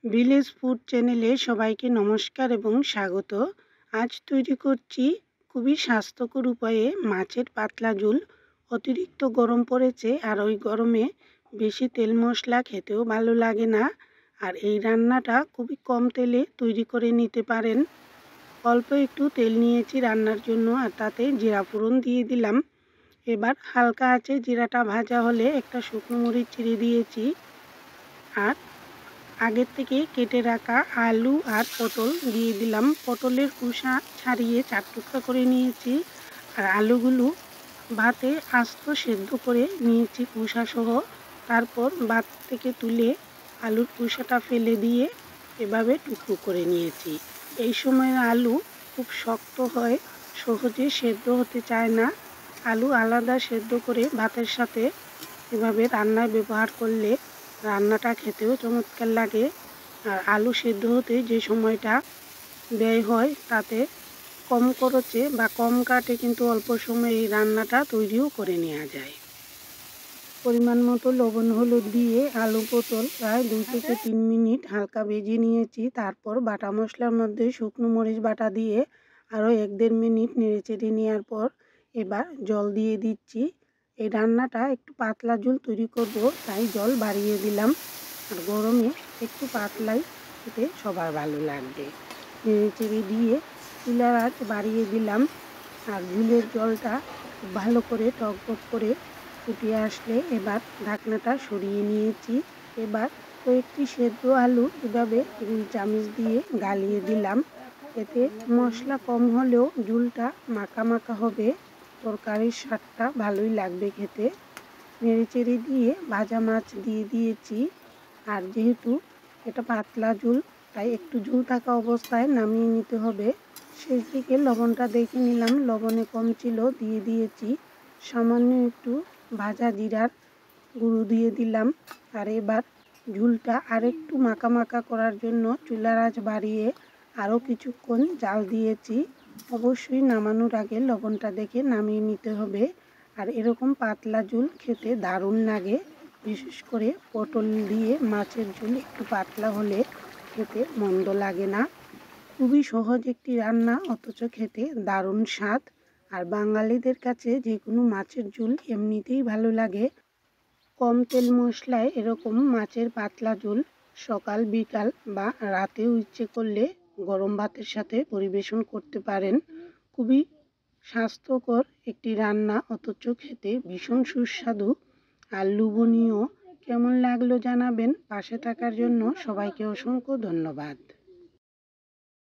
Village food চ্যানেলে সবাইকে নমস্কার এবং স্বাগত। আজ তৈরি করছি খুবই স্বাস্থ্যকর উপায়ে মাছের পাতলা ঝোল। অতিরিক্ত গরম পড়েছে আর ওই গরমে বেশি তেল মশলা খেতেও ভালো লাগে না। আর এই রান্নাটা খুবই কম তেলে তৈরি করে নিতে পারেন। অল্প একটু তেল নিয়েছি রান্নার জন্য, আর তাতে জিরা ফোড়ন দিয়ে দিলাম। এবার হালকা আঁচে জিরাটা ভাজা হলে একটা শুকনো মরিচ চিড়ে দিয়েছি, আর আগের থেকে কেটে রাখা আলু আর পটল দিয়ে দিলাম। পটলের খোসা ছাড়িয়ে 4 টুকরা করে নিয়েছি, আর আলুগুলো ভাতে আস্ত সেদ্ধ করে নিয়েছি খোসা সহ। তারপর ভাত থেকে তুলে আলুর খোসাটা ফেলে দিয়ে এভাবে টুকরো করে নিয়েছি। এই সময় আলু খুব শক্ত হয়, সহজে সেদ্ধ হতে চায় না। আলু আলাদা সেদ্ধ করে ভাতের সাথে এভাবে রান্নায় ব্যবহার করলে রান্নাটা খেতেও চমৎকার লাগে। আর আলু সেদ্ধ হতে যে সময়টা ব্যয় হয় তাতে কম খরচে বা কম কাটে কিন্তু অল্প সময়ে এই রান্নাটা তৈরিও করে নেওয়া যায়। পরিমাণ মতো লবণ হলুদ দিয়ে আলু পটল প্রায় 2 থেকে 3 মিনিট হালকা ভেজে নিয়েছি। তারপর বাটা মশলার মধ্যে শুকনো মরিচ বাটা দিয়ে আরও 1-1.5 মিনিট নেড়েচেড়ে নেওয়ার পর এবার জল দিয়ে দিচ্ছি। এই রান্নাটা একটু পাতলা ঝোল তৈরি করব, তাই জল বাড়িয়ে দিলাম। আর গরমে একটু পাতলাই খেতে সবার ভালো লাগবে। নেড়েচেড়ে দিয়ে চুলার আঁচ বাড়িয়ে দিলাম। আর ঝোলের জলটা খুব ভালো করে টকবক করে ফুটে আসলে এবার ঢাকনাটা সরিয়ে নিয়েছি। এবার কয়েকটি সেদ্ধ আলু এভাবে রুই চামচ দিয়ে গালিয়ে দিলাম। এতে মশলা কম হলেও ঝোলটা মাখা মাখা হবে, তরকারির স্বাদটা ভালোই লাগবে খেতে। নেড়েচেড়ে দিয়ে ভাজা মাছ দিয়ে দিয়েছি। আর যেহেতু এটা পাতলা ঝোল, তাই একটু ঝোল থাকা অবস্থায় নামিয়ে নিতে হবে। শেষ দিকে লবণটা দেখে নিলাম, লবণে কম ছিল, দিয়ে দিয়েছি। সামান্য একটু ভাজা জিরার গুঁড়ো দিয়ে দিলাম। আর এবার ঝোলটা আরেকটু মাখা মাখা করার জন্য চুলার আঁচ বাড়িয়ে আরও কিছুক্ষণ জাল দিয়েছি। অবশ্যই নামানোর আগে লবণটা দেখে নামিয়ে নিতে হবে। আর এরকম পাতলা ঝোল খেতে দারুণ লাগে, বিশেষ করে পটল দিয়ে মাছের ঝোল একটু পাতলা হলে খেতে মন্দ লাগে না। খুবই সহজ একটি রান্না, অথচ খেতে দারুণ স্বাদ। আর বাঙালিদের কাছে যে কোনো মাছের ঝোল এমনিতেই ভালো লাগে। কম তেল মশলায় এরকম মাছের পাতলা ঝোল সকাল বিকাল বা রাতেও ইচ্ছে করলে গরম ভাতের সাথে পরিবেশন করতে পারেন। খুবই স্বাস্থ্যকর একটি রান্না, অথচ খেতে ভীষণ সুস্বাদু আর লোভনীয়। কেমন লাগলো জানাবেন। পাশে থাকার জন্য সবাইকে অসংখ্য ধন্যবাদ।